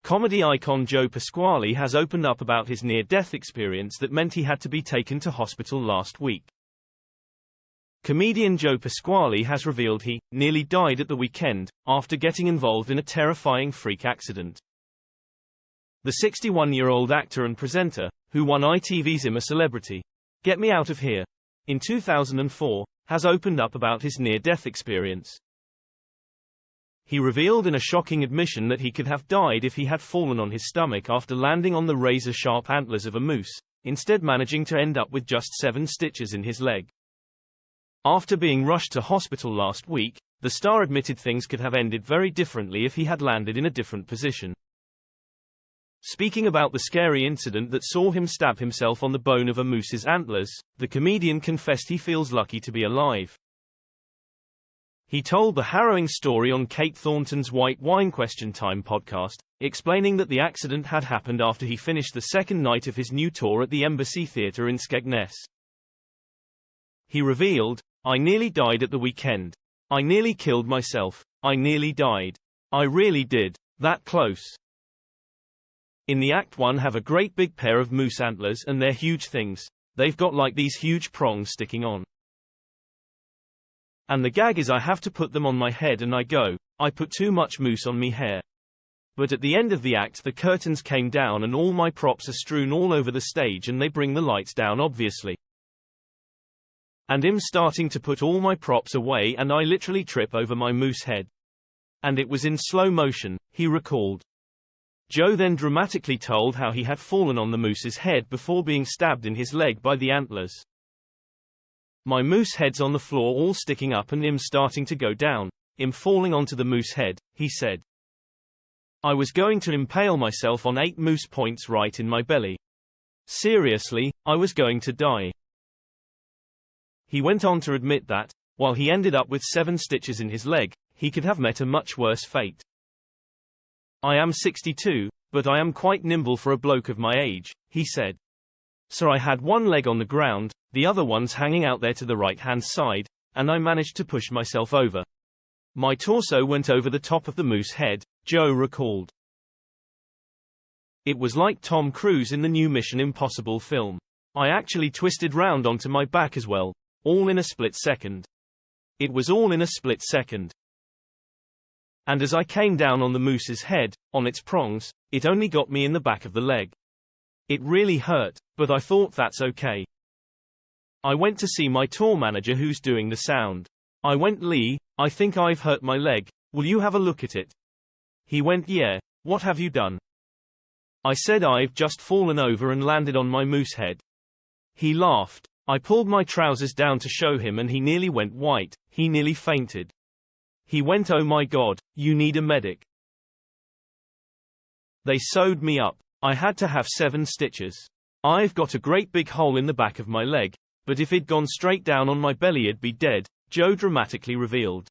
Comedy icon Joe Pasquale has opened up about his near-death experience that meant he had to be taken to hospital last week. Comedian Joe Pasquale has revealed he nearly died at the weekend after getting involved in a terrifying freak accident. The 61-year-old actor and presenter, who won ITV's I'm a Celebrity, Get Me Out of Here in 2004, has opened up about his near-death experience. He revealed in a shocking admission that he could have died if he had fallen on his stomach after landing on the razor-sharp antlers of a moose, instead managing to end up with just 7 stitches in his leg. After being rushed to hospital last week, the star admitted things could have ended very differently if he had landed in a different position. Speaking about the scary incident that saw him stab himself on the bone of a moose's antlers, the comedian confessed he feels lucky to be alive. He told the harrowing story on Kate Thornton's White Wine Question Time podcast, explaining that the accident had happened after he finished the second night of his new tour at the Embassy Theatre in Skegness. He revealed, "I nearly died at the weekend. I nearly killed myself. I nearly died. I really did. That close." In the act one have a great big pair of moose antlers and they're huge things. They've got like these huge prongs sticking on. And the gag is I have to put them on my head and I put too much moose on me hair. But at the end of the act the curtains came down and all my props are strewn all over the stage and they bring the lights down obviously. And I'm starting to put all my props away and I literally trip over my moose head. And it was in slow motion, he recalled. Joe then dramatically told how he had fallen on the moose's head before being stabbed in his leg by the antlers. "My moose head's on the floor all sticking up and I'm starting to go down. I'm falling onto the moose head," he said. "I was going to impale myself on 8 moose points right in my belly. Seriously, I was going to die." He went on to admit that, while he ended up with 7 stitches in his leg, he could have met a much worse fate. "I am 62, but I am quite nimble for a bloke of my age," he said. "So I had one leg on the ground, the other one's hanging out there to the right-hand side, and I managed to push myself over. My torso went over the top of the moose head," Joe recalled. "It was like Tom Cruise in the new Mission Impossible film. I actually twisted round onto my back as well, all in a split second. It was all in a split second. And as I came down on the moose's head, on its prongs, it only got me in the back of the leg. It really hurt, but I thought that's okay. I went to see my tour manager who's doing the sound. I went, 'Lee, I think I've hurt my leg, will you have a look at it?' He went, 'Yeah, what have you done?' I said, 'I've just fallen over and landed on my moose head.' He laughed. I pulled my trousers down to show him and he nearly went white, he nearly fainted. He went, 'Oh my God, you need a medic.' They sewed me up. I had to have 7 stitches. I've got a great big hole in the back of my leg, but if it'd gone straight down on my belly I'd be dead," Joe dramatically revealed.